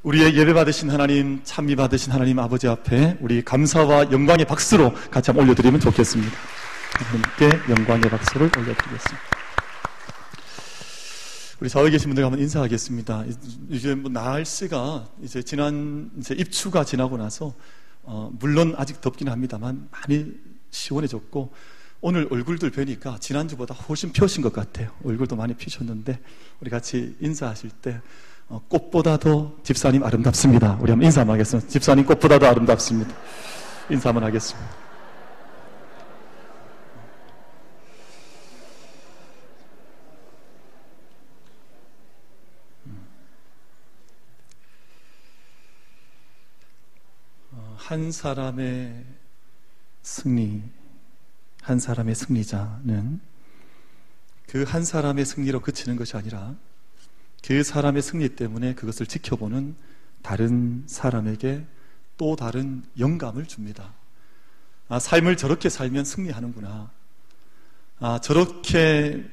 우리의 예배 받으신 하나님, 찬미 받으신 하나님 아버지 앞에 우리 감사와 영광의 박수로 같이 한번 올려드리면 좋겠습니다. 하나님께 영광의 박수를 올려드리겠습니다. 우리 좌우에 계신 분들 한번 인사하겠습니다. 이제 날씨가 이제 입추가 지나고 나서 물론 아직 덥긴 합니다만 많이 시원해졌고, 오늘 얼굴들 뵈니까 지난주보다 훨씬 펴신 것 같아요. 얼굴도 많이 피셨는데 우리 같이 인사하실 때 꽃보다도 집사님 아름답습니다. 우리 한번 인사 한번 하겠습니다. 집사님 꽃보다도 아름답습니다. 인사 한번 하겠습니다. 한 사람의 승리, 한 사람의 승리자는 그 한 사람의 승리로 그치는 것이 아니라 그 사람의 승리 때문에 그것을 지켜보는 다른 사람에게 또 다른 영감을 줍니다. 삶을 저렇게 살면 승리하는구나. 저렇게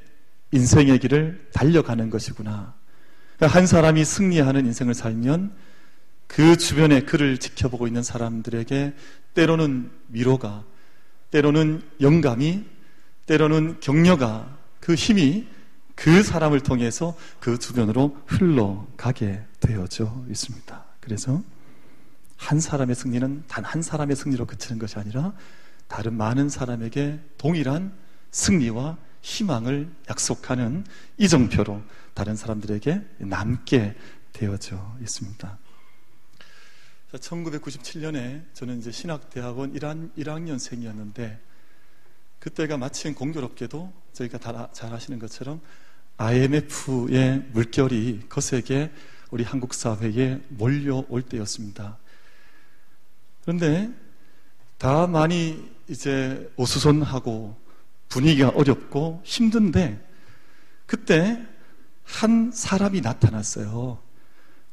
인생의 길을 달려가는 것이구나. 한 사람이 승리하는 인생을 살면 그 주변에 그를 지켜보고 있는 사람들에게 때로는 위로가, 때로는 영감이, 때로는 격려가, 그 힘이 그 사람을 통해서 그 주변으로 흘러가게 되어져 있습니다. 그래서 한 사람의 승리는 단 한 사람의 승리로 그치는 것이 아니라 다른 많은 사람에게 동일한 승리와 희망을 약속하는 이정표로 다른 사람들에게 남게 되어져 있습니다. 1997년에 저는 이제 신학대학원 1학년생이었는데, 그때가 마침 공교롭게도 저희가 다 잘 아시는 것처럼 IMF의 물결이 거세게 우리 한국 사회에 몰려올 때였습니다. 그런데 다 많이 이제 어수선하고 분위기가 어렵고 힘든데, 그때 한 사람이 나타났어요.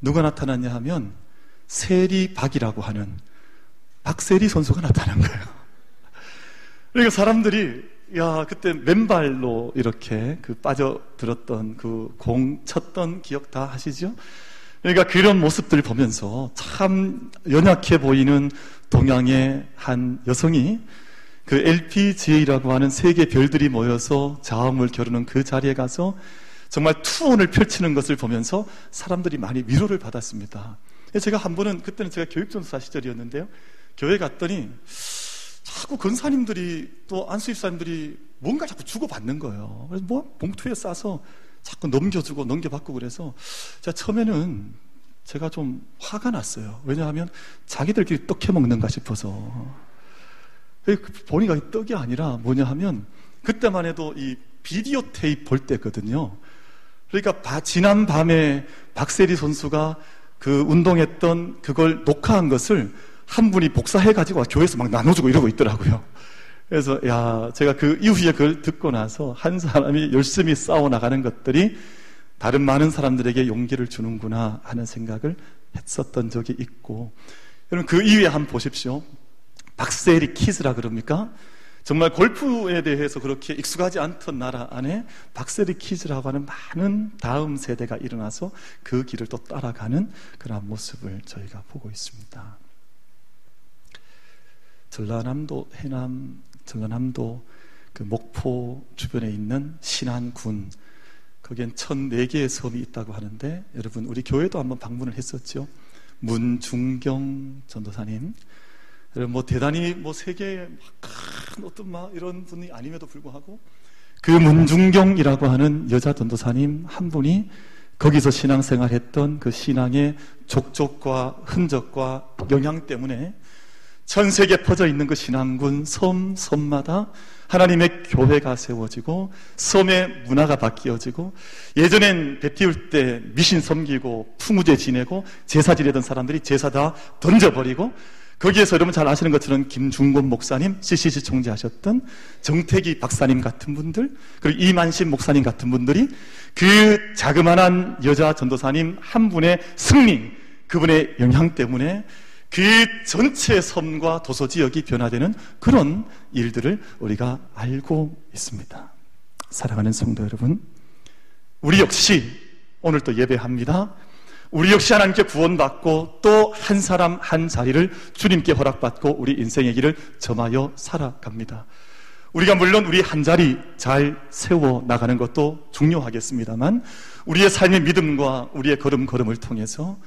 누가 나타났냐 하면 세리박이라고 하는 박세리 선수가 나타난 거예요. 그러니까 사람들이 그때 맨발로 이렇게 빠져들었던 그 공 쳤던 기억 다 하시죠? 그러니까 그런 모습들 보면서 참 연약해 보이는 동양의 한 여성이 그 LPGA라고 하는 세계 별들이 모여서 자음을 겨루는 그 자리에 가서 정말 투혼을 펼치는 것을 보면서 사람들이 많이 위로를 받았습니다. 제가 한 번은, 그때는 제가 교육전도사 시절이었는데요, 교회 갔더니 자꾸 권사님들이 또 안수집사님들이 뭔가 자꾸 주고받는 거예요. 그래서 봉투에 싸서 자꾸 넘겨주고 넘겨받고 그래서 제가 처음에는 제가 좀 화가 났어요. 왜냐하면 자기들끼리 떡 해먹는가 싶어서. 보니까 떡이 아니라 뭐냐 하면 그때만 해도 이 비디오 테이프 볼 때거든요. 그러니까 지난 밤에 박세리 선수가 그 운동했던 그걸 녹화한 것을 한 분이 복사해가지고 교회에서 막 나눠주고 이러고 있더라고요. 그래서 제가 그 이후에 그걸 듣고 나서 한 사람이 열심히 싸워나가는 것들이 다른 많은 사람들에게 용기를 주는구나 하는 생각을 했었던 적이 있고, 여러분 그 이후에 한번 보십시오. 박세리 키즈라 그럽니까? 정말 골프에 대해서 그렇게 익숙하지 않던 나라 안에 박세리 키즈라고 하는 많은 다음 세대가 일어나서 그 길을 또 따라가는 그런 모습을 저희가 보고 있습니다. 전라남도, 해남, 전라남도 그 목포 주변에 있는 신안군, 거기엔 1004개의 섬이 있다고 하는데, 여러분 우리 교회도 한번 방문을 했었죠. 문중경 전도사님, 여러분 대단히 세계에 큰 어떤 이런 분이 아님에도 불구하고 그 문중경이라고 하는 여자 전도사님 한 분이 거기서 신앙생활했던 그 신앙의 족적과 흔적과 영향 때문에 전 세계에 퍼져 있는 그 신앙군 섬마다 하나님의 교회가 세워지고 섬의 문화가 바뀌어지고, 예전엔 배 띄울 때 미신 섬기고 풍우제 지내고 제사 지내던 사람들이 제사 다 던져버리고, 거기에서 여러분 잘 아시는 것처럼 김중곤 목사님, CCC 총재하셨던 정태기 박사님 같은 분들, 그리고 이만신 목사님 같은 분들이 그 자그마한 여자 전도사님 한 분의 승리, 그분의 영향 때문에 그 전체 섬과 도서 지역이 변화되는 그런 일들을 우리가 알고 있습니다. 사랑하는 성도 여러분, 우리 역시 오늘 또 예배합니다. 우리 역시 하나님께 구원받고 또 한 사람 한 자리를 주님께 허락받고 우리 인생의 길을 점하여 살아갑니다. 우리가 물론 우리 한 자리 잘 세워 나가는 것도 중요하겠습니다만 우리의 삶의 믿음과 우리의 걸음걸음을 통해서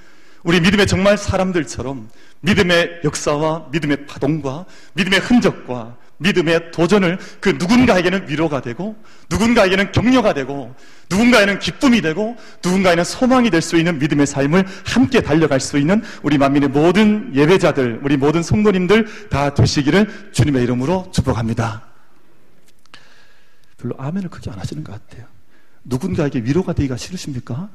우리 믿음의 정말 사람들처럼 믿음의 역사와 믿음의 파동과 믿음의 흔적과 믿음의 도전을 그 누군가에게는 위로가 되고 누군가에게는 격려가 되고 누군가에는 기쁨이 되고 누군가에는 소망이 될 수 있는 믿음의 삶을 함께 달려갈 수 있는 우리 만민의 모든 예배자들, 우리 모든 성도님들 다 되시기를 주님의 이름으로 축복합니다. 별로 아멘을 크게 안 하시는 것 같아요. 누군가에게 위로가 되기가 싫으십니까?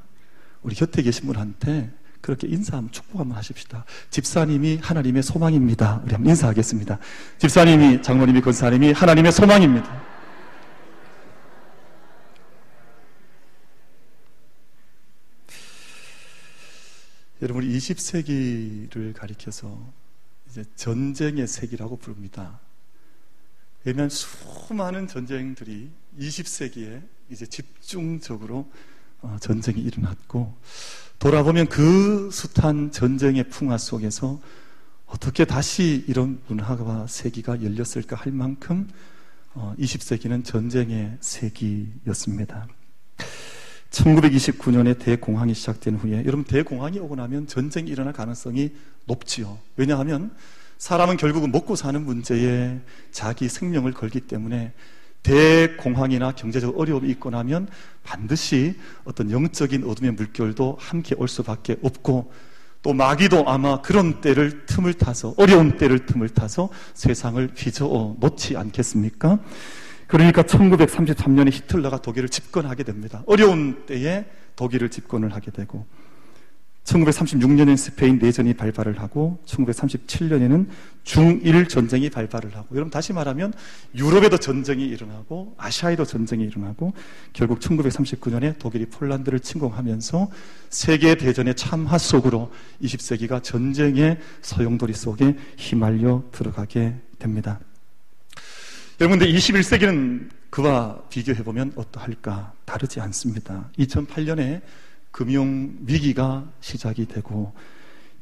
우리 곁에 계신 분한테 그렇게 인사하면 축복 한번 하십시다. 집사님이 하나님의 소망입니다. 우리 한번 인사하겠습니다. 집사님이, 장모님이, 권사님이 하나님의 소망입니다. 여러분, 우리 20세기를 가리켜서 이제 전쟁의 세기라고 부릅니다. 왜냐하면 수많은 전쟁들이 20세기에 이제 집중적으로 전쟁이 일어났고 돌아보면 그 숱한 전쟁의 풍화 속에서 어떻게 다시 이런 문화와 세기가 열렸을까 할 만큼 20세기는 전쟁의 세기였습니다. 1929년에 대공황이 시작된 후에 여러분 대공황이 오고 나면 전쟁이 일어날 가능성이 높지요. 왜냐하면 사람은 결국은 먹고 사는 문제에 자기 생명을 걸기 때문에 대공황이나 경제적 어려움이 있고 나면 반드시 어떤 영적인 어둠의 물결도 함께 올 수밖에 없고 또 마귀도 아마 그런 때를 틈을 타서 어려운 때를 틈을 타서 세상을 휘저어 놓지 않겠습니까? 그러니까 1933년에 히틀러가 독일을 집권하게 됩니다. 어려운 때에 독일을 집권을 하게 되고 1936년에는 스페인 내전이 발발을 하고 1937년에는 중일 전쟁이 발발을 하고 여러분 다시 말하면 유럽에도 전쟁이 일어나고 아시아에도 전쟁이 일어나고 결국 1939년에 독일이 폴란드를 침공하면서 세계대전의 참화 속으로 20세기가 전쟁의 소용돌이 속에 휘말려 들어가게 됩니다. 여러분들 21세기는 그와 비교해보면 어떠할까? 다르지 않습니다. 2008년에 금융위기가 시작이 되고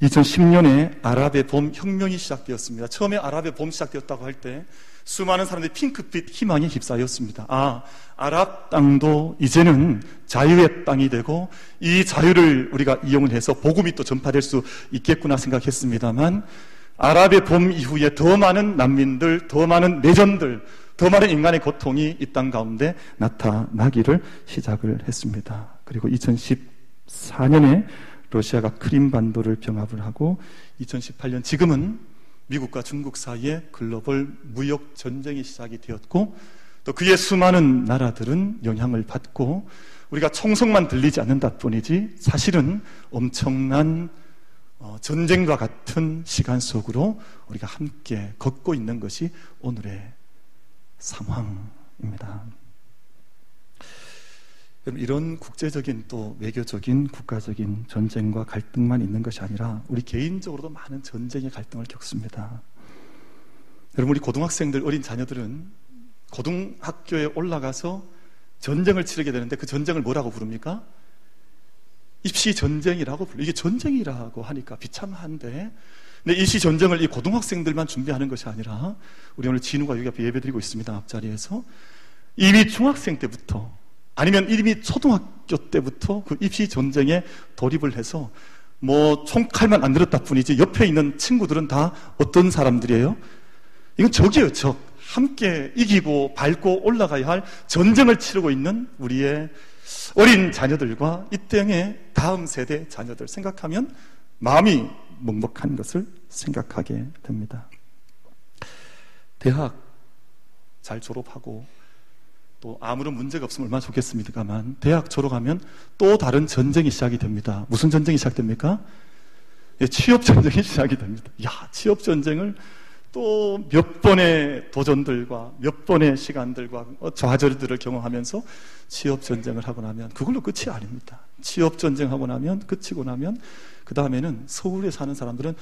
2010년에 아랍의 봄 혁명이 시작되었습니다. 처음에 아랍의 봄 시작되었다고 할 때 수많은 사람들이 핑크빛 희망에 휩싸였습니다. 아랍 땅도 이제는 자유의 땅이 되고 이 자유를 우리가 이용을 해서 복음이 또 전파될 수 있겠구나 생각했습니다만 아랍의 봄 이후에 더 많은 난민들, 더 많은 내전들, 더 많은 인간의 고통이 이 땅 가운데 나타나기를 시작을 했습니다. 그리고 2014년에 러시아가 크림반도를 병합을 하고 2018년 지금은 미국과 중국 사이에 글로벌 무역 전쟁이 시작이 되었고 또 그의 수많은 나라들은 영향을 받고 우리가 총성만 들리지 않는다 뿐이지 사실은 엄청난 전쟁과 같은 시간 속으로 우리가 함께 걷고 있는 것이 오늘의 상황입니다. 이런 국제적인 또 외교적인 국가적인 전쟁과 갈등만 있는 것이 아니라 우리 개인적으로도 많은 전쟁의 갈등을 겪습니다. 여러분 우리 고등학생들 어린 자녀들은 고등학교에 올라가서 전쟁을 치르게 되는데 그 전쟁을 뭐라고 부릅니까? 입시 전쟁이라고 불러요. 이게 전쟁이라고 하니까 비참한데 근데 입시 전쟁을 이 고등학생들만 준비하는 것이 아니라 우리 오늘 진우가 여기 앞에 예배드리고 있습니다. 앞자리에서 이미 중학생 때부터 아니면 이미 초등학교 때부터 그 입시 전쟁에 돌입을 해서 뭐 총칼만 안 들었다 뿐이지 옆에 있는 친구들은 다 어떤 사람들이에요? 이건 적이에요, 적. 함께 이기고 밟고 올라가야 할 전쟁을 치르고 있는 우리의 어린 자녀들과 이 땅의 다음 세대 자녀들 생각하면 마음이 먹먹한 것을 생각하게 됩니다. 대학 잘 졸업하고 또 아무런 문제가 없으면 얼마나 좋겠습니까만 대학 졸업하면 또 다른 전쟁이 시작이 됩니다. 무슨 전쟁이 시작됩니까? 취업 전쟁이 시작이 됩니다. 취업 전쟁을 또 몇 번의 도전들과 몇 번의 시간들과 좌절들을 경험하면서 취업 전쟁을 하고 나면 그걸로 끝이 아닙니다. 취업 전쟁하고 나면 끝이고 나면 그 다음에는 서울에 사는 사람들은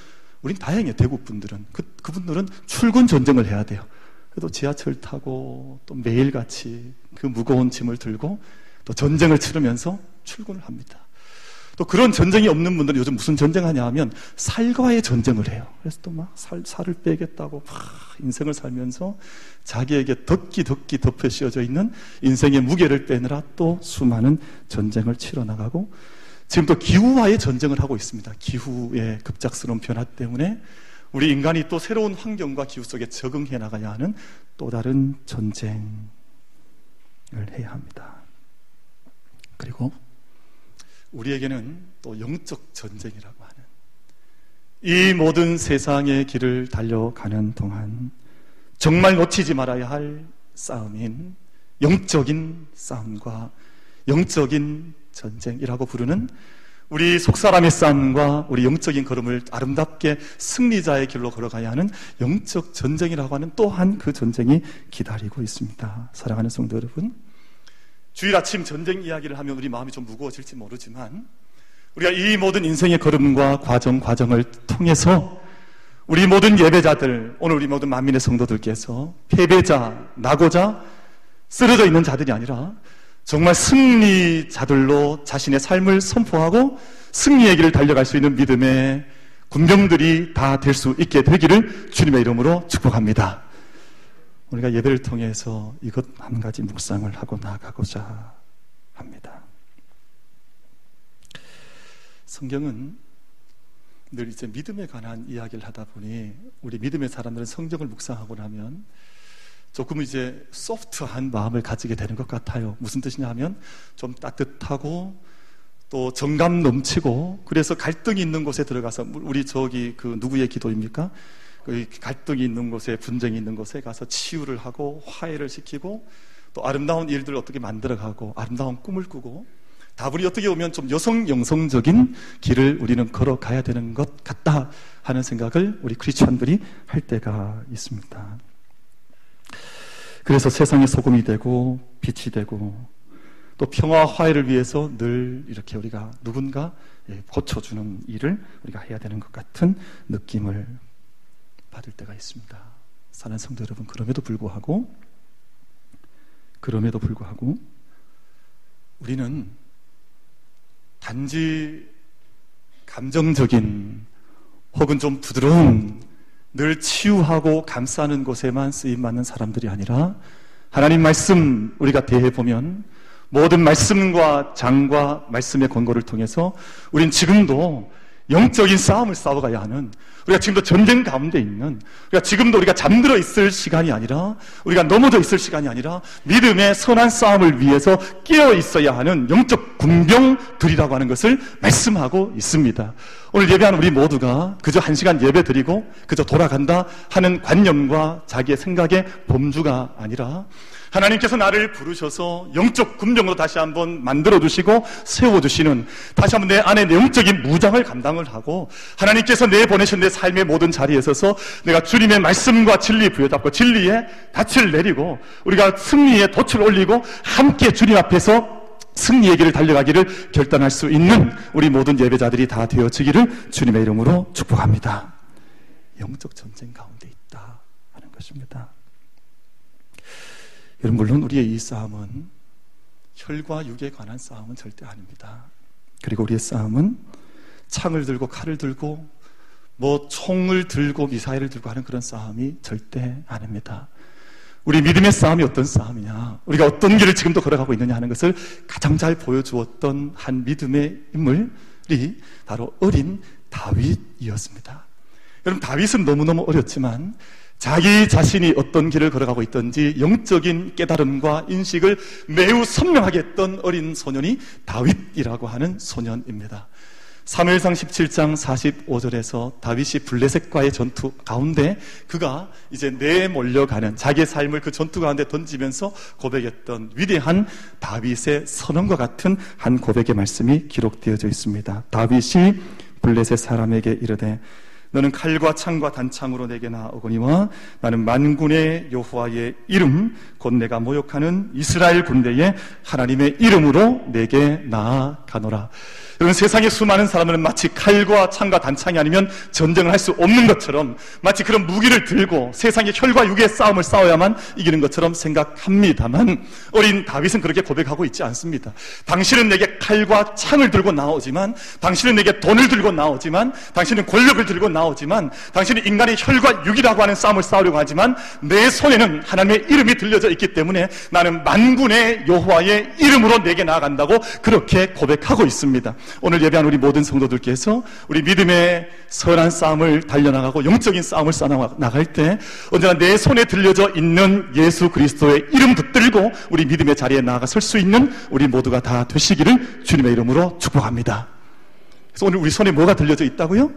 우린 다행이에요. 대구 분들은 그분들은 출근 전쟁을 해야 돼요. 그래도 지하철 타고 또 매일같이 그 무거운 짐을 들고 또 전쟁을 치르면서 출근을 합니다. 또 그런 전쟁이 없는 분들은 요즘 무슨 전쟁하냐 하면 살과의 전쟁을 해요. 그래서 또 막 살을 빼겠다고 막 인생을 살면서 자기에게 덕기 덮여 씌워져 있는 인생의 무게를 빼느라 또 수많은 전쟁을 치러 나가고, 지금 또 기후와의 전쟁을 하고 있습니다. 기후의 급작스러운 변화 때문에 우리 인간이 또 새로운 환경과 기후 속에 적응해 나가야 하는 또 다른 전쟁을 해야 합니다. 그리고 우리에게는 또 영적 전쟁이라고 하는, 이 모든 세상의 길을 달려가는 동안 정말 놓치지 말아야 할 싸움인 영적인 싸움과 영적인 전쟁이라고 부르는 우리 속사람의 싸움과 우리 영적인 걸음을 아름답게 승리자의 길로 걸어가야 하는 영적 전쟁이라고 하는 또한 그 전쟁이 기다리고 있습니다. 사랑하는 성도 여러분, 주일 아침 전쟁 이야기를 하면 우리 마음이 좀 무거워질지 모르지만, 우리가 이 모든 인생의 걸음과 과정을 통해서 우리 모든 예배자들, 오늘 우리 모든 만민의 성도들께서 패배자, 나고자 쓰러져 있는 자들이 아니라 정말 승리자들로 자신의 삶을 선포하고 승리의 길을 달려갈 수 있는 믿음의 군병들이 다 될 수 있게 되기를 주님의 이름으로 축복합니다. 우리가 예배를 통해서 이것 한 가지 묵상을 하고 나아가고자 합니다. 성경은 늘 이제 믿음에 관한 이야기를 하다 보니 우리 믿음의 사람들은 성경을 묵상하고 나면 조금 이제 소프트한 마음을 가지게 되는 것 같아요. 무슨 뜻이냐 하면 좀 따뜻하고 또 정감 넘치고, 그래서 갈등이 있는 곳에 들어가서, 우리 저기 그 누구의 기도입니까? 그 갈등이 있는 곳에, 분쟁이 있는 곳에 가서 치유를 하고 화해를 시키고 또 아름다운 일들을 어떻게 만들어가고 아름다운 꿈을 꾸고, 다분히 어떻게 보면 좀 영성적인 길을 우리는 걸어가야 되는 것 같다 하는 생각을 우리 크리스찬들이 할 때가 있습니다. 그래서 세상의 소금이 되고 빛이 되고 또 평화와 화해를 위해서 늘 이렇게 우리가 누군가 고쳐주는 일을 우리가 해야 되는 것 같은 느낌을 받을 때가 있습니다. 사랑하는 성도 여러분, 그럼에도 불구하고 우리는 단지 감정적인 혹은 좀 부드러운, 늘 치유하고 감싸는 곳에만 쓰임받는 사람들이 아니라, 하나님 말씀 우리가 대해보면 모든 말씀과 장과 말씀의 권고를 통해서 우린 지금도 영적인 싸움을 싸워가야 하는, 우리가 지금도 전쟁 가운데 있는, 우리가 지금도 우리가 잠들어 있을 시간이 아니라, 우리가 넘어져 있을 시간이 아니라 믿음의 선한 싸움을 위해서 깨어 있어야 하는 영적 군병들이라고 하는 것을 말씀하고 있습니다. 오늘 예배하는 우리 모두가 그저 1시간 예배 드리고 그저 돌아간다 하는 관념과 자기의 생각의 범주가 아니라, 하나님께서 나를 부르셔서 영적 군병으로 다시 한번 만들어주시고 세워주시는, 다시 한번 내 안에 영적인 무장을 감당을 하고 하나님께서 내보내신 내 삶의 모든 자리에 서서 내가 주님의 말씀과 진리 부여잡고 진리에 닻을 내리고 우리가 승리의 돛을 올리고 함께 주님 앞에서 승리의 길을 달려가기를 결단할 수 있는 우리 모든 예배자들이 다 되어지기를 주님의 이름으로 축복합니다. 영적 전쟁 가운데 있다 하는 것입니다. 여러분, 물론 우리의 이 싸움은 혈과 육에 관한 싸움은 절대 아닙니다. 그리고 우리의 싸움은 창을 들고 칼을 들고 뭐 총을 들고 미사일을 들고 하는 그런 싸움이 절대 아닙니다. 우리 믿음의 싸움이 어떤 싸움이냐, 우리가 어떤 길을 지금도 걸어가고 있느냐 하는 것을 가장 잘 보여주었던 한 믿음의 인물이 바로 어린 다윗이었습니다. 여러분, 다윗은 너무너무 어렸지만 자기 자신이 어떤 길을 걸어가고 있든지 영적인 깨달음과 인식을 매우 선명하게 했던 어린 소년이 다윗이라고 하는 소년입니다. 사무엘상 17장 45절에서 다윗이 블레셋과의 전투 가운데 그가 이제 내몰려가는 자기의 삶을 그 전투 가운데 던지면서 고백했던 위대한 다윗의 선언과 같은 한 고백의 말씀이 기록되어져 있습니다. 다윗이 블레셋 사람에게 이르되 너는 칼과 창과 단창으로 내게 나아오거니와 나는 만군의 여호와의 이름 곧 내가 모욕하는 이스라엘 군대의 하나님의 이름으로 내게 나아가노라. 여러분, 세상의 수많은 사람들은 마치 칼과 창과 단창이 아니면 전쟁을 할 수 없는 것처럼, 마치 그런 무기를 들고 세상의 혈과 육의 싸움을 싸워야만 이기는 것처럼 생각합니다만, 어린 다윗은 그렇게 고백하고 있지 않습니다. 당신은 내게 칼과 창을 들고 나오지만, 당신은 내게 돈을 들고 나오지만, 당신은 권력을 들고 나오지만, 당신은 인간의 혈과 육이라고 하는 싸움을 싸우려고 하지만, 내 손에는 하나님의 이름이 들려져 있기 때문에 나는 만군의 여호와의 이름으로 내게 나아간다고 그렇게 고백하고 있습니다. 오늘 예배한 우리 모든 성도들께서 우리 믿음의 선한 싸움을 달려나가고 영적인 싸움을 싸나갈 때 언제나 내 손에 들려져 있는 예수 그리스도의 이름 붙들고 우리 믿음의 자리에 나아가 설 수 있는 우리 모두가 다 되시기를 주님의 이름으로 축복합니다. 그래서 오늘 우리 손에 뭐가 들려져 있다고요?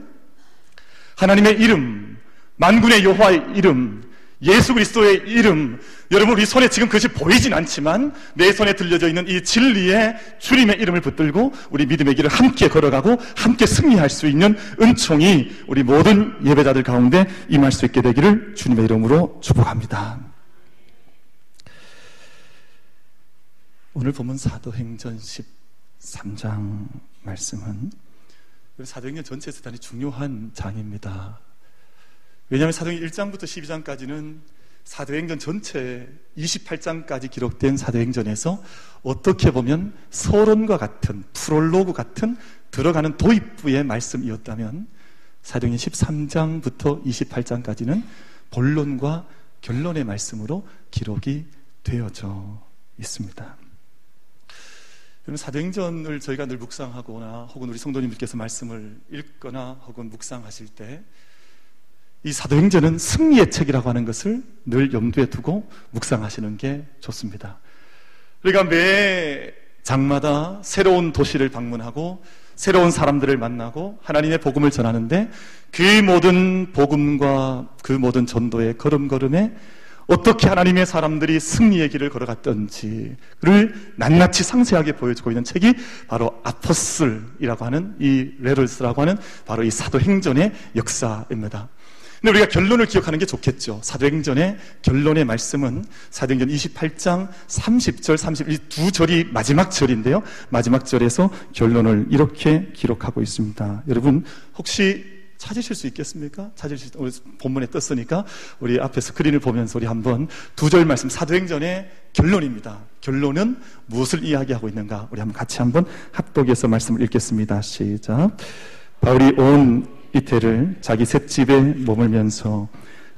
하나님의 이름, 만군의 여호와의 이름, 예수 그리스도의 이름. 여러분, 우리 손에 지금 그것이 보이진 않지만 내 손에 들려져 있는 이 진리의 주님의 이름을 붙들고 우리 믿음의 길을 함께 걸어가고 함께 승리할 수 있는 은총이 우리 모든 예배자들 가운데 임할 수 있게 되기를 주님의 이름으로 축복합니다. 오늘 본문 사도행전 13장 말씀은 사도행전 전체에서 대단히 중요한 장입니다. 왜냐하면 사도행전 1장부터 12장까지는 사도행전 전체 28장까지 기록된 사도행전에서 어떻게 보면 서론과 같은, 프롤로그 같은 들어가는 도입부의 말씀이었다면 사도행전 13장부터 28장까지는 본론과 결론의 말씀으로 기록이 되어져 있습니다. 그럼 사도행전을 저희가 늘 묵상하거나 혹은 우리 성도님들께서 말씀을 읽거나 혹은 묵상하실 때 이 사도행전은 승리의 책이라고 하는 것을 늘 염두에 두고 묵상하시는 게 좋습니다. 그러니까 매 장마다 새로운 도시를 방문하고 새로운 사람들을 만나고 하나님의 복음을 전하는데 그 모든 복음과 그 모든 전도의 걸음걸음에 어떻게 하나님의 사람들이 승리의 길을 걸어갔던지를 낱낱이 상세하게 보여주고 있는 책이 바로 아포슬이라고 하는 이 레럴스라고 하는 바로 이 사도행전의 역사입니다. 근데 우리가 결론을 기억하는 게 좋겠죠. 사도행전의 결론의 말씀은 사도행전 28장 30절, 31, 두 절이 마지막 절인데요. 마지막 절에서 결론을 이렇게 기록하고 있습니다. 여러분 혹시 찾으실 수 있겠습니까? 우리 본문에 떴으니까 우리 앞에 스크린을 보면서 우리 한번 두 절 말씀, 사도행전의 결론입니다. 결론은 무엇을 이야기하고 있는가? 우리 한번 같이 한번 합독해서 말씀을 읽겠습니다. 시작. 바울이 온 이태를 자기 셋집에 머물면서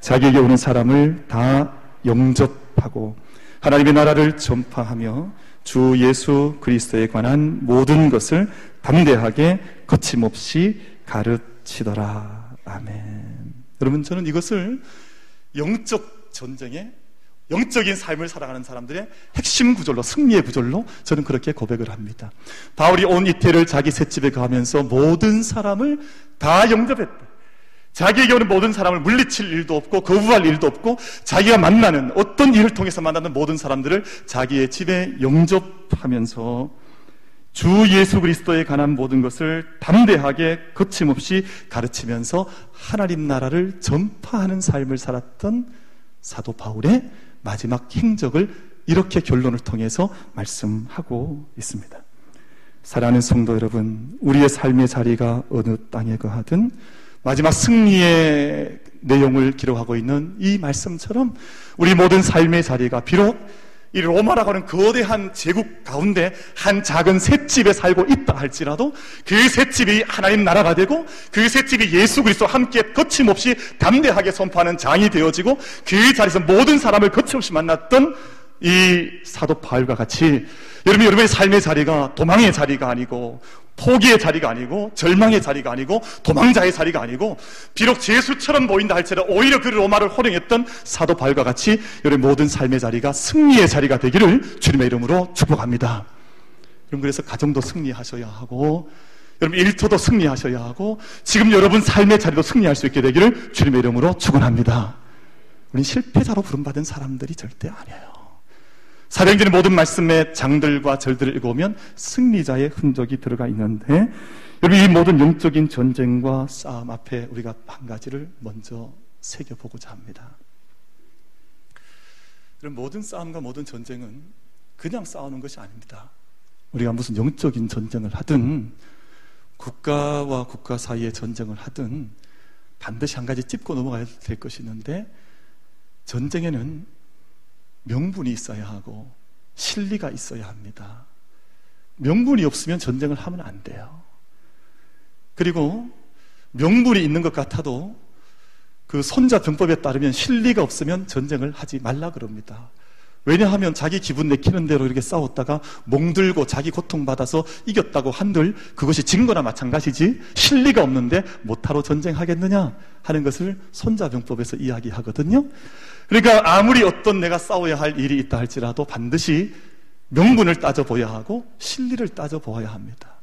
자기에게 오는 사람을 다 영접하고 하나님의 나라를 전파하며 주 예수 그리스도에 관한 모든 것을 담대하게 거침없이 가르치더라. 아멘. 여러분, 저는 이것을 영적 전쟁에 영적인 삶을 살아가는 사람들의 핵심 구절로, 승리의 구절로 저는 그렇게 고백을 합니다. 바울이 온 이태를 자기 셋집에 가면서 모든 사람을 다 영접했다. 자기에게 오는 모든 사람을 물리칠 일도 없고 거부할 일도 없고 자기가 만나는 어떤 일을 통해서 만나는 모든 사람들을 자기의 집에 영접하면서 주 예수 그리스도에 관한 모든 것을 담대하게 거침없이 가르치면서 하나님 나라를 전파하는 삶을 살았던 사도 바울의 마지막 행적을 이렇게 결론을 통해서 말씀하고 있습니다. 사랑하는 성도 여러분, 우리의 삶의 자리가 어느 땅에 거하든 마지막 승리의 내용을 기록하고 있는 이 말씀처럼 우리 모든 삶의 자리가 비록 이 로마라고 하는 거대한 제국 가운데 한 작은 셋집에 살고 있다 할지라도 그 셋집이 하나님 나라가 되고 그 셋집이 예수 그리스도와 함께 거침없이 담대하게 선포하는 장이 되어지고 그 자리에서 모든 사람을 거침없이 만났던 이 사도 바울과 같이 여러분의 삶의 자리가 도망의 자리가 아니고 포기의 자리가 아니고 절망의 자리가 아니고 도망자의 자리가 아니고 비록 제수처럼 보인다 할지라도 오히려 그 로마를 호령했던 사도 바울과 같이 여러분 모든 삶의 자리가 승리의 자리가 되기를 주님의 이름으로 축복합니다. 여러분, 그래서 가정도 승리하셔야 하고 여러분 일터도 승리하셔야 하고 지금 여러분 삶의 자리도 승리할 수 있게 되기를 주님의 이름으로 축원합니다. 우리는 실패자로 부름받은 사람들이 절대 아니에요. 사도행전의 모든 말씀의 장들과 절들을 읽어보면 승리자의 흔적이 들어가 있는데 여러분 이 모든 영적인 전쟁과 싸움 앞에 우리가 한 가지를 먼저 새겨보고자 합니다. 여러분 모든 싸움과 모든 전쟁은 그냥 싸우는 것이 아닙니다. 우리가 무슨 영적인 전쟁을 하든 국가와 국가 사이에 전쟁을 하든 반드시 한 가지 짚고 넘어가야 될 것이 있는데, 전쟁에는 명분이 있어야 하고 실리가 있어야 합니다. 명분이 없으면 전쟁을 하면 안 돼요. 그리고 명분이 있는 것 같아도 그 손자병법에 따르면 실리가 없으면 전쟁을 하지 말라 그럽니다. 왜냐하면 자기 기분 내키는 대로 이렇게 싸웠다가 멍들고 자기 고통받아서 이겼다고 한들 그것이 진 거나 마찬가지지, 실리가 없는데 못하러 전쟁하겠느냐 하는 것을 손자병법에서 이야기하거든요. 그러니까 아무리 어떤 내가 싸워야 할 일이 있다 할지라도 반드시 명분을 따져보아야 하고 실리를 따져보아야 합니다.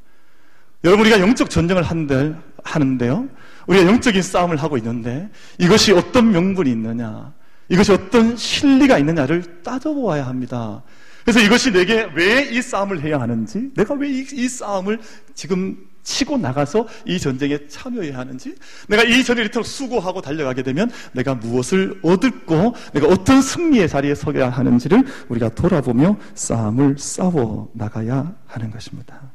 여러분, 우리가 영적 전쟁을 하는데요, 우리가 영적인 싸움을 하고 있는데 이것이 어떤 명분이 있느냐, 이것이 어떤 실리가 있느냐를 따져보아야 합니다. 그래서 이것이 내게 왜 이 싸움을 해야 하는지, 내가 왜 이 싸움을 지금 치고 나가서 이 전쟁에 참여해야 하는지, 내가 이 전쟁을 이토록 수고하고 달려가게 되면 내가 무엇을 얻고 내가 어떤 승리의 자리에 서야 하는지를 우리가 돌아보며 싸움을 싸워 나가야 하는 것입니다.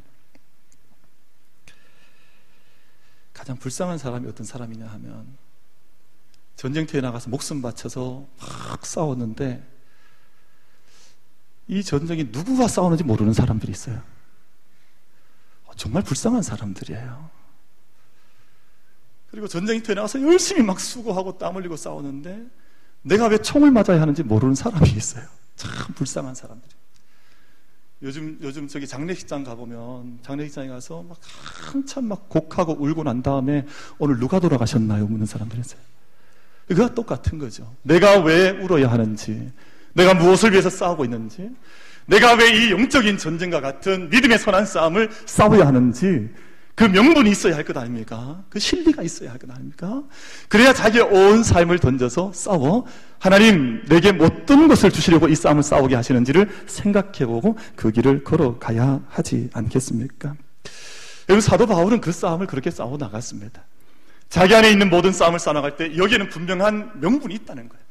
가장 불쌍한 사람이 어떤 사람이냐 하면, 전쟁터에 나가서 목숨 바쳐서 막 싸웠는데 이 전쟁이 누구와 싸우는지 모르는 사람들이 있어요. 정말 불쌍한 사람들이에요. 그리고 전쟁터에 나가서 열심히 막 수고하고 땀 흘리고 싸우는데 내가 왜 총을 맞아야 하는지 모르는 사람이 있어요. 참 불쌍한 사람들이. 요즘 저기 장례식장 가보면, 장례식장에 가서 막 한참 막 곡하고 울고 난 다음에 오늘 누가 돌아가셨나요? 묻는 사람들이 있어요. 그거와 똑같은 거죠. 내가 왜 울어야 하는지, 내가 무엇을 위해서 싸우고 있는지, 내가 왜 이 영적인 전쟁과 같은 믿음의 선한 싸움을 싸워야 하는지, 그 명분이 있어야 할 것 아닙니까? 그 실리가 있어야 할 것 아닙니까? 그래야 자기의 온 삶을 던져서 싸워 하나님 내게 어떤 것을 주시려고 이 싸움을 싸우게 하시는지를 생각해보고 그 길을 걸어가야 하지 않겠습니까? 여러분, 사도 바울은 그 싸움을 그렇게 싸워 나갔습니다. 자기 안에 있는 모든 싸움을 싸워나갈 때 여기에는 분명한 명분이 있다는 거예요.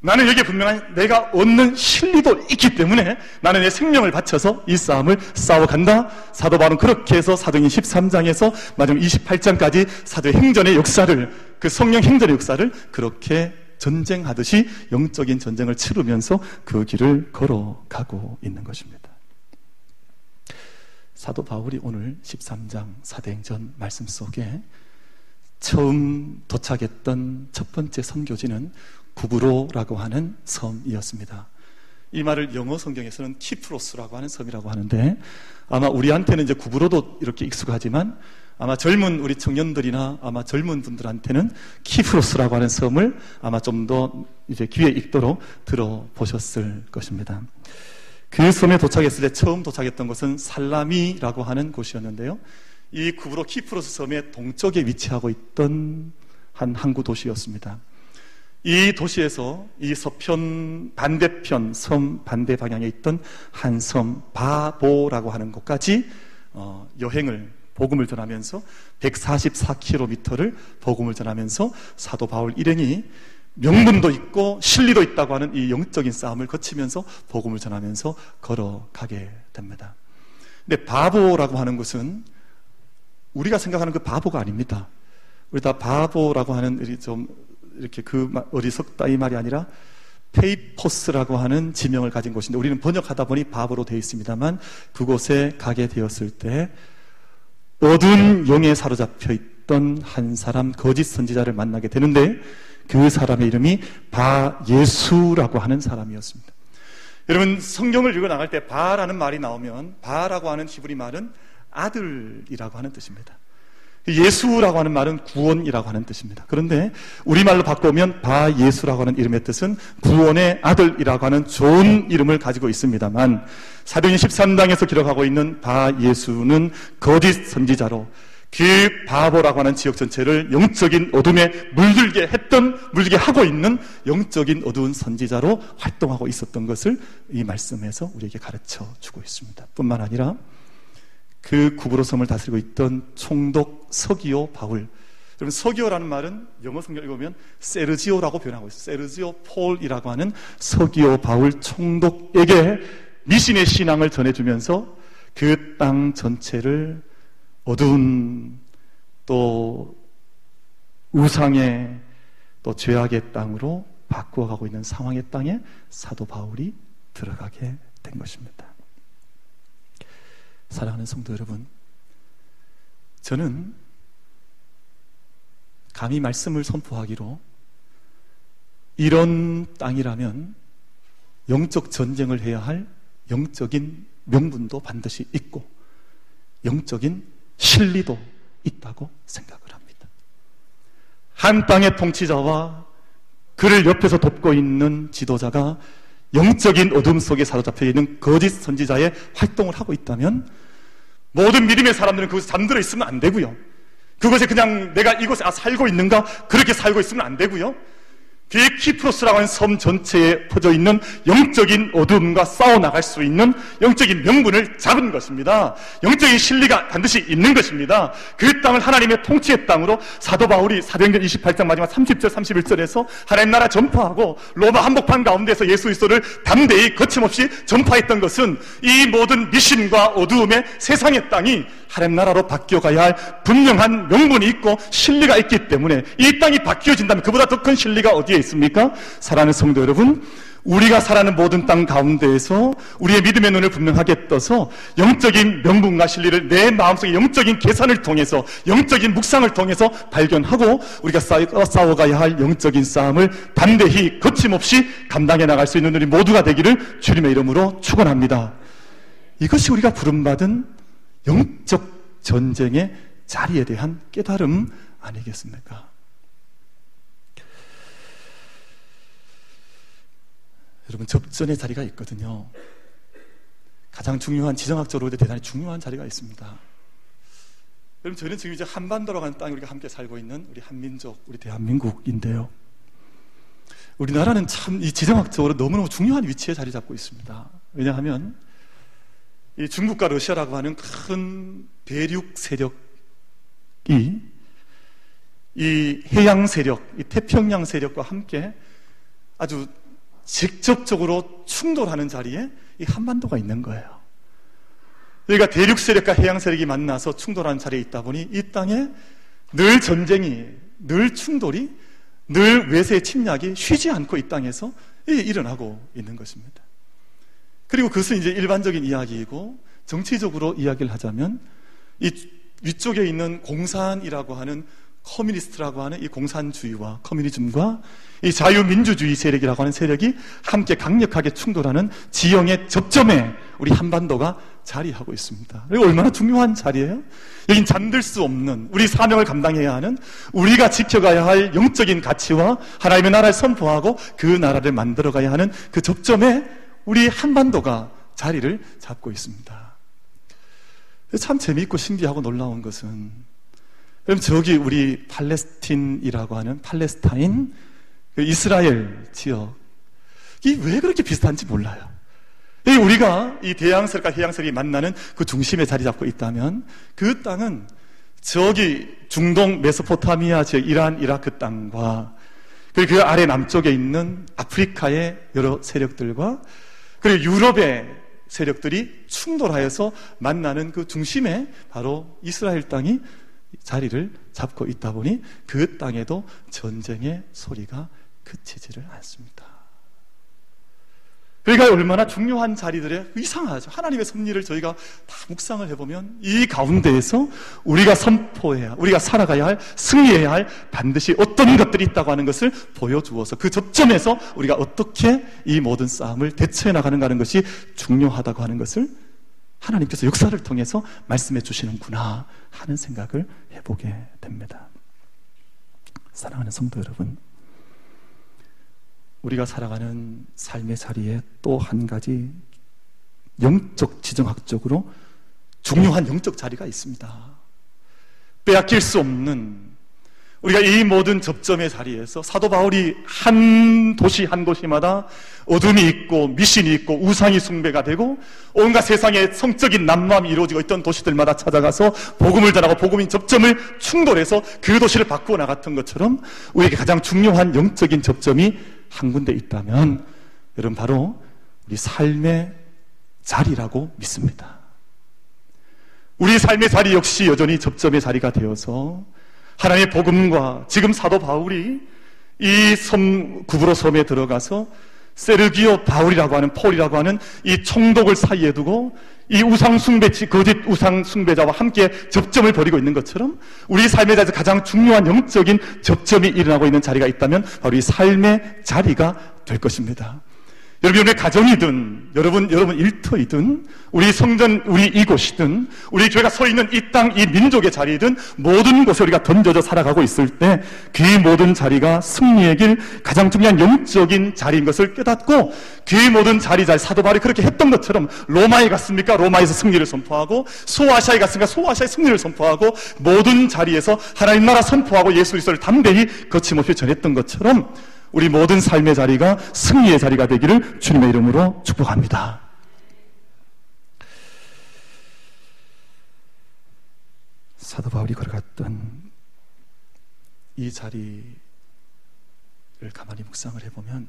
나는 여기에 분명한 내가 얻는 실리도 있기 때문에 나는 내 생명을 바쳐서 이 싸움을 싸워간다. 사도 바울은 그렇게 해서 사도행전 13장에서 마지막 28장까지 사도의 행전의 역사를, 그 성령 행전의 역사를 그렇게 전쟁하듯이 영적인 전쟁을 치르면서 그 길을 걸어가고 있는 것입니다. 사도 바울이 오늘 13장 사도행전 말씀 속에 처음 도착했던 첫 번째 선교지는 구브로라고 하는 섬이었습니다. 이 말을 영어 성경에서는 키프로스라고 하는 섬이라고 하는데, 아마 우리한테는 이제 구브로도 이렇게 익숙하지만 아마 젊은 우리 청년들이나 아마 젊은 분들한테는 키프로스라고 하는 섬을 아마 좀 더 이제 귀에 익도록 들어보셨을 것입니다. 그 섬에 도착했을 때 처음 도착했던 곳은 살라미라고 하는 곳이었는데요, 이 구브로 키프로스 섬의 동쪽에 위치하고 있던 한 항구 도시였습니다. 이 도시에서 이 서편 반대편 섬 반대 방향에 있던 한 섬 바보라고 하는 곳까지 여행을, 복음을 전하면서 144km를 복음을 전하면서 사도 바울 일행이 명분도 있고 실리도 있다고 하는 이 영적인 싸움을 거치면서 복음을 전하면서 걸어가게 됩니다. 근데 바보라고 하는 것은 우리가 생각하는 그 바보가 아닙니다. 우리 다 바보라고 하는 좀 이렇게 그 어리석다 이 말이 아니라 페이포스라고 하는 지명을 가진 곳인데, 우리는 번역하다 보니 바보로 되어 있습니다만, 그곳에 가게 되었을 때 어두운 영에 사로잡혀 있던 한 사람, 거짓 선지자를 만나게 되는데, 그 사람의 이름이 바예수라고 하는 사람이었습니다. 여러분, 성경을 읽어 나갈 때 바라는 말이 나오면, 바라고 하는 히브리 말은 아들이라고 하는 뜻입니다. 예수라고 하는 말은 구원이라고 하는 뜻입니다. 그런데 우리말로 바꾸면 바예수라고 하는 이름의 뜻은 구원의 아들이라고 하는 좋은 이름을 가지고 있습니다만, 사도행전 13장에서 기록하고 있는 바예수는 거짓 선지자로 그 바보라고 하는 지역 전체를 영적인 어둠에 물들게 하고 있는 영적인 어두운 선지자로 활동하고 있었던 것을 이 말씀에서 우리에게 가르쳐 주고 있습니다. 뿐만 아니라 그 구브로 섬을 다스리고 있던 총독 서기오 바울, 여러분 서기오라는 말은 영어 성경 읽으면 세르지오라고 표현하고 있어요. 세르지오 폴이라고 하는 서기오 바울 총독에게 미신의 신앙을 전해주면서 그 땅 전체를 어두운 또 우상의 또 죄악의 땅으로 바꾸어가고 있는 상황의 땅에 사도 바울이 들어가게 된 것입니다. 사랑하는 성도 여러분, 저는 감히 말씀을 선포하기로 이런 땅이라면 영적 전쟁을 해야 할 영적인 명분도 반드시 있고 영적인 실리도 있다고 생각을 합니다. 한 땅의 통치자와 그를 옆에서 돕고 있는 지도자가 영적인 어둠 속에 사로잡혀 있는 거짓 선지자의 활동을 하고 있다면 모든 믿음의 사람들은 그것에 잠들어 있으면 안 되고요. 그것에 그냥 내가 이곳에 살고 있는가 그렇게 살고 있으면 안 되고요. 뒤에 키프로스라고 하는 섬 전체에 퍼져 있는 영적인 어둠과 싸워나갈 수 있는 영적인 명분을 잡은 것입니다. 영적인 진리가 반드시 있는 것입니다. 그 땅을 하나님의 통치의 땅으로 사도 바울이 사도행전 28장 마지막 30절 31절에서 하나님 나라 전파하고 로마 한복판 가운데서 예수 그리스도를 담대히 거침없이 전파했던 것은 이 모든 미신과 어두움의 세상의 땅이 하나님 나라로 바뀌어가야 할 분명한 명분이 있고 진리가 있기 때문에 이 땅이 바뀌어진다면 그보다 더 큰 진리가 어디에 있습니까? 사랑하는 성도 여러분, 우리가 살아가는 모든 땅 가운데에서 우리의 믿음의 눈을 분명하게 떠서 영적인 명분과 진리를 내 마음속의 영적인 계산을 통해서 영적인 묵상을 통해서 발견하고 우리가 싸워가야 할 영적인 싸움을 담대히 거침없이 감당해 나갈 수 있는 우리 모두가 되기를 주님의 이름으로 축원합니다. 이것이 우리가 부름받은 영적 전쟁의 자리에 대한 깨달음 아니겠습니까? 여러분, 접전의 자리가 있거든요. 가장 중요한, 지정학적으로 대단히 중요한 자리가 있습니다. 여러분, 저희는 지금 이제 한반도라고 하는 땅에 우리가 함께 살고 있는 우리 한민족, 우리 대한민국인데요. 우리나라는 참 이 지정학적으로 너무너무 중요한 위치에 자리 잡고 있습니다. 왜냐하면 이 중국과 러시아라고 하는 큰 대륙 세력이 이 해양 세력, 이 태평양 세력과 함께 아주 직접적으로 충돌하는 자리에 이 한반도가 있는 거예요. 그러니까 대륙 세력과 해양 세력이 만나서 충돌하는 자리에 있다 보니 이 땅에 늘 전쟁이, 늘 충돌이, 늘 외세의 침략이 쉬지 않고 이 땅에서 일어나고 있는 것입니다. 그리고 그것은 이제 일반적인 이야기이고 정치적으로 이야기를 하자면 이 위쪽에 있는 공산이라고 하는 커뮤니스트라고 하는 이 공산주의와 커뮤니즘과 이 자유민주주의 세력이라고 하는 세력이 함께 강력하게 충돌하는 지형의 접점에 우리 한반도가 자리하고 있습니다. 그리고 얼마나 중요한 자리예요? 여긴 잠들 수 없는 우리 사명을 감당해야 하는 우리가 지켜가야 할 영적인 가치와 하나님의 나라를 선포하고 그 나라를 만들어가야 하는 그 접점에 우리 한반도가 자리를 잡고 있습니다. 참 재미있고 신기하고 놀라운 것은 그럼 저기 우리 팔레스틴이라고 하는 팔레스타인, 이스라엘 지역이 왜 그렇게 비슷한지 몰라요. 우리가 이 대양설과 해양설이 만나는 그 중심에 자리 잡고 있다면 그 땅은 저기 중동 메소포타미아 지역 이란, 이라크 땅과 그리고 그 아래 남쪽에 있는 아프리카의 여러 세력들과 그리고 유럽의 세력들이 충돌하여서 만나는 그 중심에 바로 이스라엘 땅이 자리를 잡고 있다 보니 그 땅에도 전쟁의 소리가 그치지를 않습니다. 그러니까 얼마나 중요한 자리들에 이상하죠. 하나님의 섭리를 저희가 다 묵상을 해보면 이 가운데에서 우리가 선포해야, 우리가 살아가야 할, 승리해야 할 반드시 어떤 것들이 있다고 하는 것을 보여주어서 그 접점에서 우리가 어떻게 이 모든 싸움을 대처해 나가는가 하는 것이 중요하다고 하는 것을 하나님께서 역사를 통해서 말씀해 주시는구나 하는 생각을 해보게 됩니다. 사랑하는 성도 여러분, 우리가 살아가는 삶의 자리에 또 한 가지 영적 지정학적으로 중요한 영적 자리가 있습니다. 빼앗길 수 없는 우리가 이 모든 접점의 자리에서 사도 바울이 한 도시 한 도시마다 어둠이 있고 미신이 있고 우상이 숭배가 되고 온갖 세상의 성적인 난무함이 이루어지고 있던 도시들마다 찾아가서 복음을 전하고 복음인 접점을 충돌해서 그 도시를 바꾸어 나갔던 것처럼 우리에게 가장 중요한 영적인 접점이 한 군데 있다면 여러분 바로 우리 삶의 자리라고 믿습니다. 우리 삶의 자리 역시 여전히 접점의 자리가 되어서 하나님의 복음과 지금 사도 바울이 이 구브로 섬에 들어가서 세르기오 바울이라고 하는 폴이라고 하는 이 총독을 사이에 두고 이 거짓 우상 숭배자와 함께 접점을 벌이고 있는 것처럼 우리 삶의 자리에서 가장 중요한 영적인 접점이 일어나고 있는 자리가 있다면 바로 이 삶의 자리가 될 것입니다. 여러분의 가정이든 여러분 일터이든 우리 성전 우리 이곳이든 우리 교회가 서 있는 이 땅 이 민족의 자리이든 모든 곳에 우리가 던져져 살아가고 있을 때 그 모든 자리가 승리의 길 가장 중요한 영적인 자리인 것을 깨닫고 그 모든 자리 사도 바울이 그렇게 했던 것처럼 로마에 갔습니까? 로마에서 승리를 선포하고 소아시아에 갔습니까? 소아시아의 승리를 선포하고 모든 자리에서 하나님 나라 선포하고 예수 그리스도를 담대히 거침없이 전했던 것처럼 우리 모든 삶의 자리가 승리의 자리가 되기를 주님의 이름으로 축복합니다. 사도 바울이 걸어갔던 이 자리를 가만히 묵상을 해보면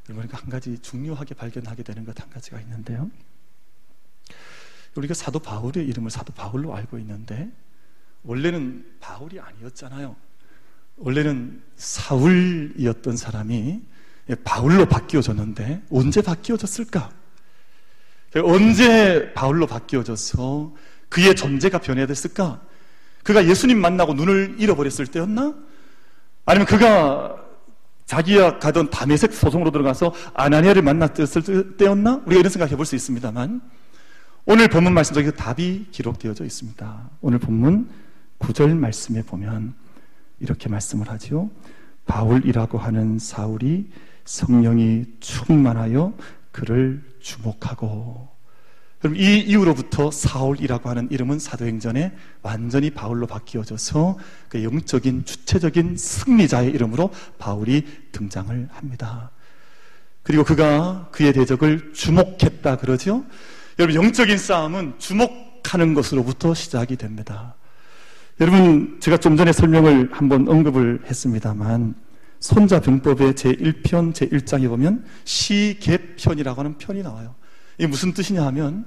우리가 한 가지 중요하게 발견하게 되는 것 한 가지가 있는데요. 우리가 사도 바울의 이름을 사도 바울로 알고 있는데 원래는 바울이 아니었잖아요. 원래는 사울이었던 사람이 바울로 바뀌어졌는데 언제 바뀌어졌을까? 언제 바울로 바뀌어져서 그의 존재가 변해됐을까? 그가 예수님 만나고 눈을 잃어버렸을 때였나? 아니면 그가 자기가 가던 다메섹 소송으로 들어가서 아나니아를 만났을 때였나? 우리가 이런 생각해 볼 수 있습니다만 오늘 본문 말씀 속에 답이 기록되어져 있습니다. 오늘 본문 9절 말씀에 보면 이렇게 말씀을 하죠. 바울이라고 하는 사울이 성령이 충만하여 그를 주목하고. 그럼 이 이후로부터 사울이라고 하는 이름은 사도행전에 완전히 바울로 바뀌어져서 그 영적인 주체적인 승리자의 이름으로 바울이 등장을 합니다. 그리고 그가 그의 대적을 주목했다 그러죠. 여러분 영적인 싸움은 주목하는 것으로부터 시작이 됩니다. 여러분 제가 좀 전에 설명을 한번 언급을 했습니다만 손자병법의 제1편 제1장에 보면 시계편이라고 하는 편이 나와요. 이게 무슨 뜻이냐 하면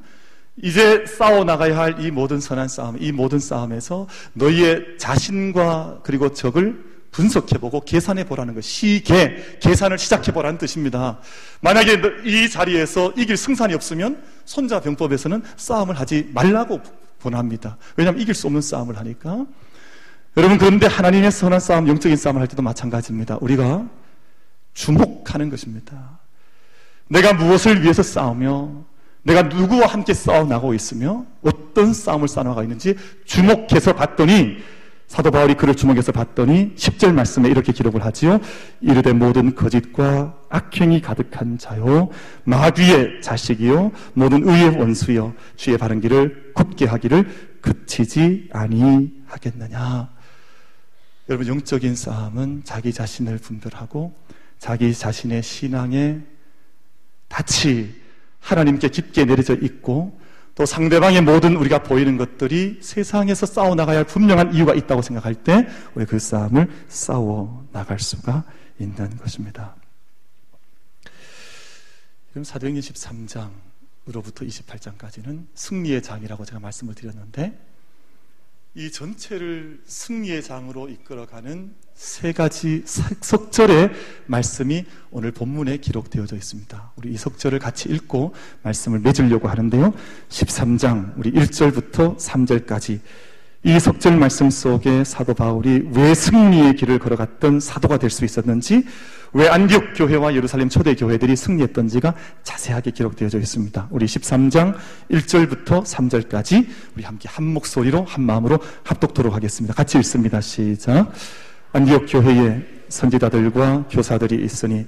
이제 싸워나가야 할 이 모든 선한 싸움, 이 모든 싸움에서 너희의 자신과 그리고 적을 분석해보고 계산해보라는 것. 계산을 시작해보라는 뜻입니다. 만약에 이 자리에서 이길 승산이 없으면 손자병법에서는 싸움을 하지 말라고 권합니다. 왜냐하면 이길 수 없는 싸움을 하니까. 여러분 그런데 하나님의 선한 싸움, 영적인 싸움을 할 때도 마찬가지입니다. 우리가 주목하는 것입니다. 내가 무엇을 위해서 싸우며 내가 누구와 함께 싸워나가고 있으며 어떤 싸움을 싸워나가고 있는지 주목해서 봤더니 사도 바울이 그를 주목해서 봤더니 10절 말씀에 이렇게 기록을 하지요. 이르되 모든 거짓과 악행이 가득한 자요 마귀의 자식이요 모든 의의 원수요 주의 바른 길을 굳게 하기를 그치지 아니하겠느냐. 여러분 영적인 싸움은 자기 자신을 분별하고 자기 자신의 신앙에 닻이 하나님께 깊게 내려져 있고 또 상대방의 모든 우리가 보이는 것들이 세상에서 싸워나가야 할 분명한 이유가 있다고 생각할 때 우리 그 싸움을 싸워나갈 수가 있는 것입니다. 그럼 사도행전 13장으로부터 28장까지는 승리의 장이라고 제가 말씀을 드렸는데 이 전체를 승리의 장으로 이끌어가는 세 가지 석절의 말씀이 오늘 본문에 기록되어져 있습니다. 우리 이 석절을 같이 읽고 말씀을 맺으려고 하는데요. 13장 우리 1절부터 3절까지 이 석절 말씀 속에 사도 바울이 왜 승리의 길을 걸어갔던 사도가 될 수 있었는지, 왜 안디옥 교회와 예루살렘 초대 교회들이 승리했던지가 자세하게 기록되어져 있습니다. 우리 13장 1절부터 3절까지 우리 함께 한 목소리로 한 마음으로 합독토록 하겠습니다. 같이 읽습니다. 시작. 안디옥 교회에 선지자들과 교사들이 있으니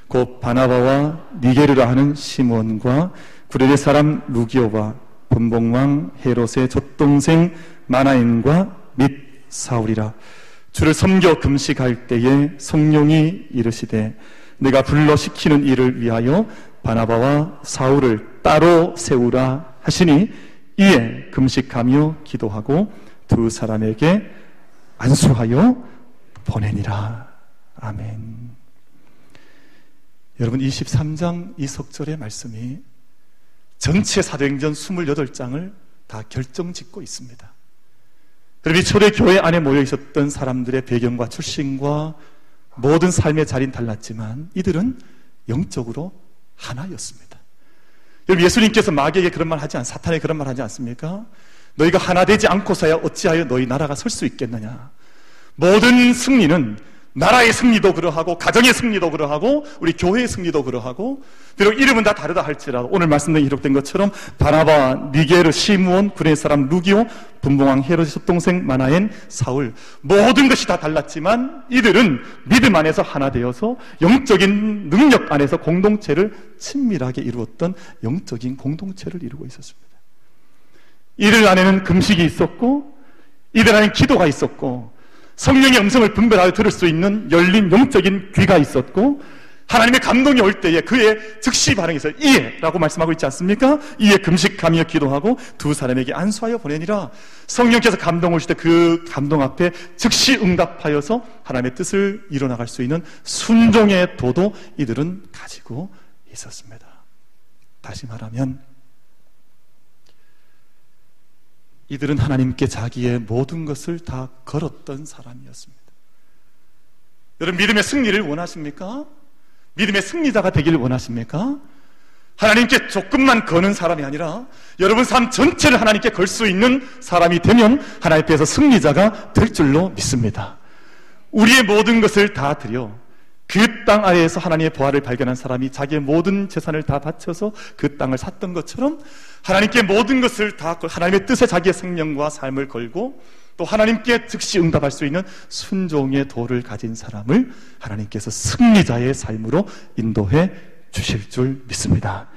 곧 바나바와 니게르라 하는 시몬과 구레네 사람 루기오와 분봉왕 헤롯의 젖동생 마나엔과 및 사울이라. 주를 섬겨 금식할 때에 성령이 이르시되 내가 불러 시키는 일을 위하여 바나바와 사울을 따로 세우라 하시니 이에 금식하며 기도하고 두 사람에게 안수하여 보내니라. 아멘. 여러분 23장 이 석절의 말씀이 전체 사도행전 28장을 다 결정짓고 있습니다. 그럼 이 초대교회 안에 모여 있었던 사람들의 배경과 출신과 모든 삶의 자리는 달랐지만 이들은 영적으로 하나였습니다. 여러분, 예수님께서 마귀에게 그런 말 하지 사탄에게 그런 말 하지 않습니까? 너희가 하나 되지 않고서야 어찌하여 너희 나라가 설 수 있겠느냐. 모든 승리는 나라의 승리도 그러하고 가정의 승리도 그러하고 우리 교회의 승리도 그러하고 비록 이름은 다 다르다 할지라도 오늘 말씀에 기록된 것처럼 바나바, 니게르, 시므온, 구레네 사람 루기오, 분봉왕 헤롯의 숫동생 마나엔, 사울 모든 것이 다 달랐지만 이들은 믿음 안에서 하나 되어서 영적인 능력 안에서 공동체를 친밀하게 이루었던 영적인 공동체를 이루고 있었습니다. 이들 안에는 금식이 있었고 이들 안에는 기도가 있었고 성령의 음성을 분별하여 들을 수 있는 열린 영적인 귀가 있었고 하나님의 감동이 올 때에 그의 즉시 반응해서 이에라고 말씀하고 있지 않습니까? 이에 금식하며 기도하고 두 사람에게 안수하여 보내니라. 성령께서 감동 오실 때 그 감동 앞에 즉시 응답하여서 하나님의 뜻을 이뤄나갈 수 있는 순종의 도도 이들은 가지고 있었습니다. 다시 말하면 이들은 하나님께 자기의 모든 것을 다 걸었던 사람이었습니다. 여러분, 믿음의 승리를 원하십니까? 믿음의 승리자가 되기를 원하십니까? 하나님께 조금만 거는 사람이 아니라 여러분 삶 전체를 하나님께 걸 수 있는 사람이 되면 하나님 앞에서 승리자가 될 줄로 믿습니다. 우리의 모든 것을 다 드려 그 땅 아래에서 하나님의 보화를 발견한 사람이 자기의 모든 재산을 다 바쳐서 그 땅을 샀던 것처럼 하나님께 모든 것을 다 하나님의 뜻에 자기의 생명과 삶을 걸고 또 하나님께 즉시 응답할 수 있는 순종의 도를 가진 사람을 하나님께서 승리자의 삶으로 인도해 주실 줄 믿습니다.